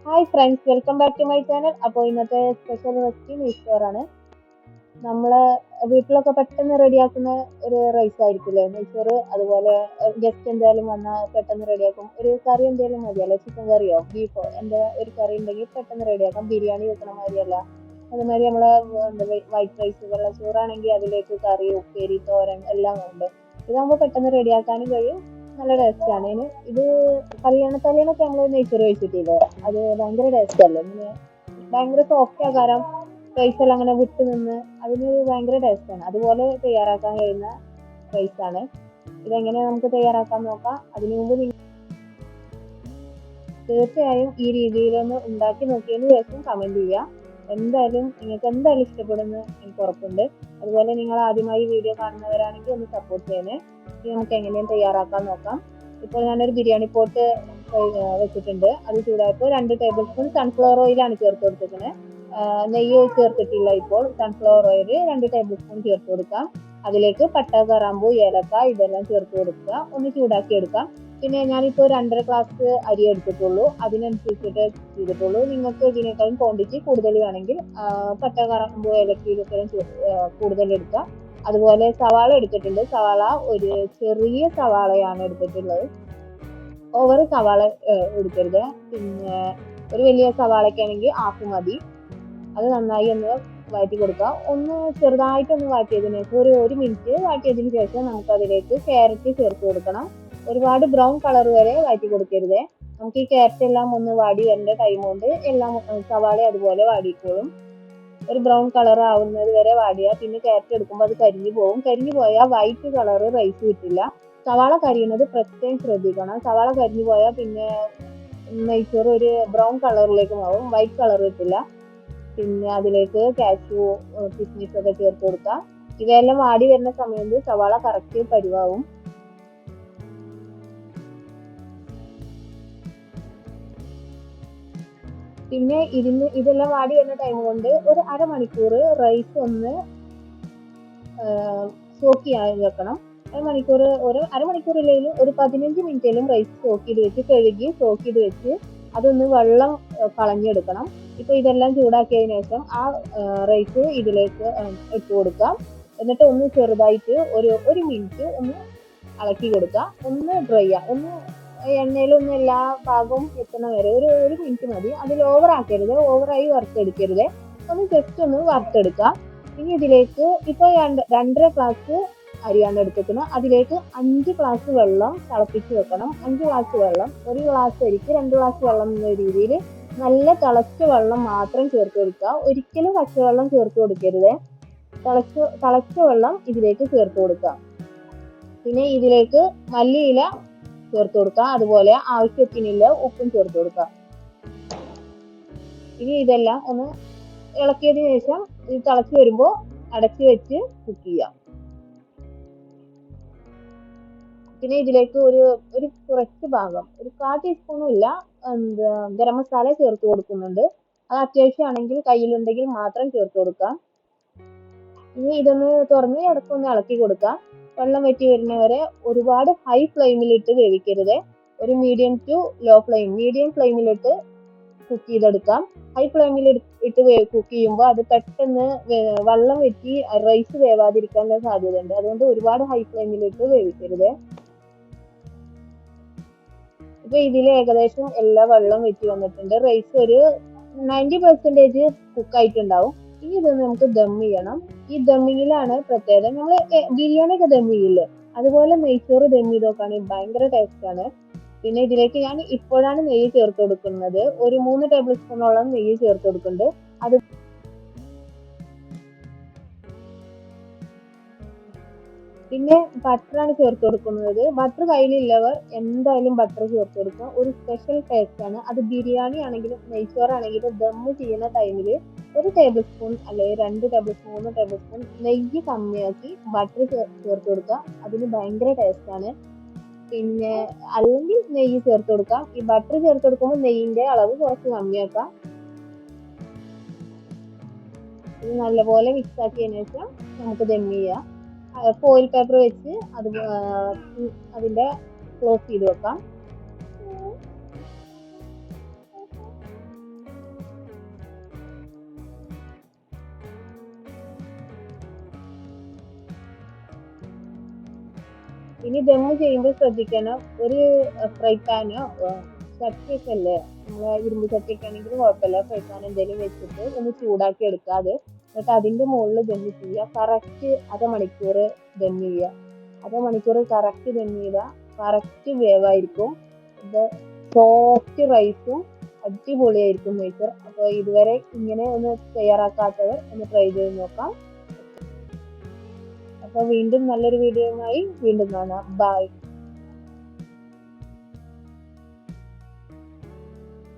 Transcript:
Hi friends, welcome back to my channel. അപ്പോൾ ഇന്നത്തെ special recipe നെയ്ച്ചോറാണ്. നമ്മള് വീട്ടിലൊക്കെ പെട്ടെന്ന് റെഡിയാക്കുന്ന ഒരു റൈസ് ആയിരിക്കില്ലേ നെയ്ച്ചോറ്. അതുപോലെ ഗസ്റ്റ് എന്തായാലും വന്നാൽ പെട്ടെന്ന് റെഡിയാക്കും. ഒരു കറി എന്തെങ്കിലും മതിയല്ലോ, ചിക്കൻ കറിയോ ബീഫോ എന്താ ഒരു കറി ഉണ്ടെങ്കിൽ പെട്ടെന്ന് റെഡിയാക്കാം. ബിരിയാണി വെക്കണ മാതിരിയല്ല. അതുമാതിരി നമ്മളെ എന്താ വൈറ്റ് റൈസ് വെള്ളച്ചോറാണെങ്കിൽ അതിലേക്ക് കറി, ഉപ്പേരി, തോരൻ എല്ലാം ഉണ്ട്. ഇതാകുമ്പോൾ പെട്ടെന്ന് റെഡിയാക്കാനും കഴിയും, നല്ല ടേസ്റ്റാണ്. ഇത് കല്യാണ തലേന്നൊക്കെ നമ്മൾ നെയ്ച്ചോറ് കഴിച്ചിട്ടില്ലേ, അത് ഭയങ്കര ടേസ്റ്റ് അല്ലേ. ഇങ്ങനെ ഭയങ്കര സോഫ്റ്റ് ആകാരം, റൈസ് എല്ലാം അങ്ങനെ വിട്ട് നിന്ന് അതിന് ഭയങ്കര ടേസ്റ്റാണ്. അതുപോലെ തയ്യാറാക്കാൻ കഴിയുന്ന റൈസാണ്. ഇതെങ്ങനെ നമുക്ക് തയ്യാറാക്കാൻ നോക്കാം. അതിനു മുമ്പ് നിങ്ങൾ തീർച്ചയായും ഈ രീതിയിലൊന്ന് ഉണ്ടാക്കി നോക്കിയതിന് ശേഷം കമന്റ് ചെയ്യുക. എന്തായാലും നിങ്ങൾക്ക് എന്തായാലും ഇഷ്ടപ്പെടുമെന്ന് എനിക്ക് ഉറപ്പുണ്ട്. അതുപോലെ നിങ്ങൾ ആദ്യമായി വീഡിയോ കാണുന്നവരാണെങ്കിൽ ഒന്ന് സപ്പോർട്ട് ചെയ്യണേ. ഇനി നമുക്ക് എങ്ങനെയും തയ്യാറാക്കാൻ നോക്കാം. ഇപ്പോൾ ഞാനൊരു ബിരിയാണി പോട്ട് വെച്ചിട്ടുണ്ട്. അത് ചൂടായപ്പോൾ 2 ടേബിൾ സ്പൂൺ സൺഫ്ലവർ ഓയിലാണ് ചേർത്ത് കൊടുത്തിരിക്കുന്നത്. നെയ്യ് ചേർത്തിട്ടില്ല. ഇപ്പോൾ സൺഫ്ലവർ ഓയിൽ 2 ടേബിൾ സ്പൂൺ ചേർത്ത് കൊടുക്കാം. അതിലേക്ക് പട്ട, കറാമ്പൂ, ഏലക്ക ഇതെല്ലാം ചേർത്ത് കൊടുക്കുക. ഒന്ന് ചൂടാക്കി എടുക്കാം. പിന്നെ ഞാനിപ്പോൾ 2.5 ഗ്ലാസ് അരി എടുത്തിട്ടുള്ളൂ, അതിനനുസരിച്ചിട്ട് ചെയ്തിട്ടുള്ളൂ. നിങ്ങൾക്ക് ഇതിനേക്കാളും ക്വാണ്ടിറ്റി കൂടുതൽ വേണമെങ്കിൽ പട്ട, കറാമ്പൂ, ഏലക്ക ഇതൊക്കെ കൂടുതൽ എടുക്കാം. അതുപോലെ സവാള എടുത്തിട്ടുണ്ട്. സവാള ഒരു ചെറിയ സവാളയാണ് എടുത്തിട്ടുള്ളത്. ഓവർ സവാള എടുക്കരുത്. പിന്നെ ഒരു വലിയ സവാളയ്ക്കാണെങ്കിൽ ഹാഫ് മതി. അത് നന്നായി ഒന്ന് വഴറ്റി കൊടുക്കുക. ഒന്ന് ചെറുതായിട്ടൊന്ന് വാട്ടിയതിനു ശേഷം ഒരു മിനിറ്റ് വാട്ടിയതിനു ശേഷം നമുക്ക് അതിലേക്ക് ക്യാരറ്റ് ചേർത്ത് കൊടുക്കണം. ഒരുപാട് ബ്രൗൺ കളർ വരെ വഴറ്റി കൊടുക്കരുത്. നമുക്ക് ഈ ക്യാരറ്റ് എല്ലാം ഒന്ന് വാടി വരേണ്ട ടൈം കൊണ്ട് എല്ലാം സവാള അതുപോലെ വാടിക്കോളും. ഒരു ബ്രൗൺ കളർ ആവുന്നത് വരെ വാടിയ പിന്നെ ക്യാരറ്റ് എടുക്കുമ്പോൾ അത് കരിഞ്ഞു പോകും. കരിഞ്ഞു പോയാൽ വൈറ്റ് കളർ റൈസ് കിട്ടില്ല. സവാള കരിയുന്നത് പ്രത്യേകം ശ്രദ്ധിക്കണം. സവാള കരിഞ്ഞു പോയാൽ പിന്നെ നെയ്ച്ചോറ് ഒരു ബ്രൗൺ കളറിലേക്ക് മാറും, വൈറ്റ് കളർ കിട്ടില്ല. പിന്നെ അതിലേക്ക് കാഷ്യൂ, കിസ്മിസ് ഒക്കെ ചേർത്ത് കൊടുക്കാം. ഇവയെല്ലാം വാടി വരുന്ന സമയത്ത് സവാള കറക്റ്റ് പരുവാവും. പിന്നെ ഇതെല്ലാം വാടി വരുന്ന ടൈം കൊണ്ട് ഒരു അരമണിക്കൂർ റൈസ് ഒന്ന് സോക്ക് ചെയ്യാൻ വെക്കണം. അരമണിക്കൂർ ഇല്ലെങ്കിലും ഒരു 15 മിനിറ്റേലും റൈസ് സോക്ക് ചെയ്ത് വെച്ച് കഴുകി സോക്ക് ചെയ്ത് വെച്ച് അതൊന്ന് വെള്ളം കളഞ്ഞെടുക്കണം. ഇപ്പൊ ഇതെല്ലാം ചൂടാക്കിയതിനു ശേഷം ആ റൈസ് ഇതിലേക്ക് ഇട്ട് കൊടുക്കാം. എന്നിട്ട് ഒന്ന് ചെറുതായിട്ട് ഒരു മിനിറ്റ് ഒന്ന് ഇളക്കി കൊടുക്കുക. ഒന്ന് ഡ്രൈ ഒന്ന് എണ്ണയിലൊന്ന് എല്ലാ ഭാഗവും എത്തുന്ന വരെ ഒരു മിനിറ്റ് മതി. അതിൽ ഓവർ ആക്കരുത്, ഓവറായി വറുത്തെടുക്കരുത്. ഒന്ന് ജസ്റ്റ് ഒന്ന് വറുത്തെടുക്കാം. ഇനി ഇതിലേക്ക് ഇപ്പൊ 2.5 ഗ്ലാസ് അരിയാണ് എടുത്തിരിക്കുന്നത്. അതിലേക്ക് 5 ഗ്ലാസ് വെള്ളം തിളപ്പിച്ച് വെക്കണം. 5 ഗ്ലാസ് വെള്ളം, 1 ഗ്ലാസ് അരിക്ക് 2 ഗ്ലാസ് വെള്ളം എന്ന രീതിയിൽ നല്ല തിളച്ച വെള്ളം മാത്രം ചേർത്ത് കൊടുക്കുക. ഒരിക്കലും പച്ചവെള്ളം ചേർത്ത് കൊടുക്കരുത്. തിളച്ച വെള്ളം ഇതിലേക്ക് ചേർത്ത് കൊടുക്കുക. പിന്നെ ഇതിലേക്ക് മല്ലിയില ചേർത്ത് കൊടുക്കുക. അതുപോലെ ആവശ്യത്തിനുള്ള ഉപ്പും ചേർത്ത് കൊടുക്കുക. ഇനി ഇതെല്ലാം ഒന്ന് ഇളക്കിയതിനു ശേഷം ഇത് തിളച്ച് വരുമ്പോൾ അടച്ചു വെച്ച് കുക്ക് ചെയ്യാം. പിന്നെ ഇതിലേക്ക് ഒരു കുറച്ച് ഭാഗം, ഒരു 1/4 ടീസ്പൂണും ഇല്ല, ഗരം മസാല ചേർത്ത് കൊടുക്കുന്നുണ്ട്. അത് അത്യാവശ്യമാണെങ്കിൽ കയ്യിലുണ്ടെങ്കിൽ മാത്രം ചേർത്ത് കൊടുക്കാം. ഇനി ഇതൊന്ന് തുറന്ന് ഇടയ്ക്കൊന്ന് ഇളക്കി കൊടുക്കാം. വെള്ളം വറ്റി വരുന്നവരെ ഒരുപാട് ഹൈ ഫ്ലെയിമിലിട്ട് വേവിക്കരുത്. ഒരു medium to low flame, medium ഫ്ലെയിമിലിട്ട് കുക്ക് ചെയ്തെടുക്കാം. ഹൈ ഫ്ലെയിമിൽ ഇട്ട് കുക്ക് ചെയ്യുമ്പോൾ അത് പെട്ടെന്ന് വെള്ളം വറ്റി റൈസ് വേവാതിരിക്കാനുള്ള സാധ്യതയുണ്ട്. അതുകൊണ്ട് ഒരുപാട് ഹൈ ഫ്ലെയിമിലിട്ട് വേവിക്കരുത്. ഇപ്പൊ ഇതിൽ ഏകദേശം എല്ലാ വെള്ളം വെച്ച് വന്നിട്ടുണ്ട്. റൈസ് ഒരു 90% കുക്ക് ആയിട്ടുണ്ടാവും. ഇനി ഇതൊന്ന് നമുക്ക് ദം ചെയ്യണം. ഈ ദമ്മിങ്ങിലാണ് പ്രത്യേകത. നമ്മൾ ബിരിയാണി ഒക്കെ ദം ചെയ്യില്ലേ, അതുപോലെ നെയ്ച്ചോറ് ദം ചെയ്ത് നോക്കുകയാണെങ്കിൽ ഭയങ്കര ടേസ്റ്റ് ആണ്. പിന്നെ ഇതിലേക്ക് ഞാൻ ഇപ്പോഴാണ് നെയ്യ് ചേർത്ത് കൊടുക്കുന്നത്. ഒരു 3 ടേബിൾ സ്പൂണോളം നെയ്യ് ചേർത്ത് കൊടുക്കുന്നുണ്ട്. അത് പിന്നെ ബട്ടറാണ് ചേർത്ത് കൊടുക്കുന്നത്. ബട്ടർ കയ്യിലുള്ളവർ എന്തായാലും ബട്ടർ ചേർത്ത് കൊടുക്കുക. ഒരു സ്പെഷ്യൽ ടേസ്റ്റ് ആണ്. അത് ബിരിയാണി ആണെങ്കിലും നെയ്ച്ചോറാണെങ്കിലും ദമ്മ് ചെയ്യുന്ന ടൈമിൽ 1 ടേബിൾ സ്പൂൺ അല്ലെങ്കിൽ 2 ടേബിൾ സ്പൂൺ 3 ടേബിൾ സ്പൂൺ നെയ്യ് കമ്മിയാക്കി ബട്ടർ ചേർത്ത് കൊടുക്കുക. അതിന് ഭയങ്കര ടേസ്റ്റ് ആണ്. പിന്നെ അല്ലെങ്കിൽ നെയ്യ് ചേർത്ത് കൊടുക്കാം. ഈ ബട്ടർ ചേർത്ത് കൊടുക്കുമ്പോൾ നെയ്യിന്റെ അളവ് കുറച്ച് കമ്മിയാക്കാം. ഇത് നല്ലപോലെ മിക്സ് ആക്കിയതിനു ശേഷം നമുക്ക് ദം ചെയ്യാം. ഫോയിൽ പേപ്പർ വെച്ച് അതിന്റെ ക്ലോസ് ചെയ്ത് വെക്കാം. ഇനി ദമ്മ് ചെയ്യുമ്പോൾ ശ്രദ്ധിക്കണം, ഒരു ഫ്രൈ പാനോ ചട്ടിയൊക്കെ അല്ലേ, നമ്മളെ ഇരുമ്പ് ചട്ടിയൊക്കെ ആണെങ്കിലും കുഴപ്പമില്ല, ഫ്രൈ പാൻ എന്തെങ്കിലും വെച്ചിട്ട് ഒന്ന് ചൂടാക്കി എടുക്കുക അത്. എന്നിട്ട് അതിന്റെ മുകളിൽ ദമ്മ് ചെയ്യുക. കറക്റ്റ് അരമണിക്കൂർ ദമ്മ് ചെയ്യുക. അരമണിക്കൂർ കറക്റ്റ് ദമ്മ് ചെയ്താൽ കറക്റ്റ് വേവായിരിക്കും. ഇത് സോഫ്റ്റ് റൈസും അടിപൊളിയായിരിക്കും മേക്കർ. അപ്പോൾ ഇതുവരെ ഇങ്ങനെ ഒന്ന് തയ്യാറാക്കാത്തവർ ഒന്ന് ട്രൈ ചെയ്ത് നോക്കാം. അപ്പോൾ വീണ്ടും നല്ലൊരു വീഡിയോയുമായി വീണ്ടും കാണാം. ബൈ.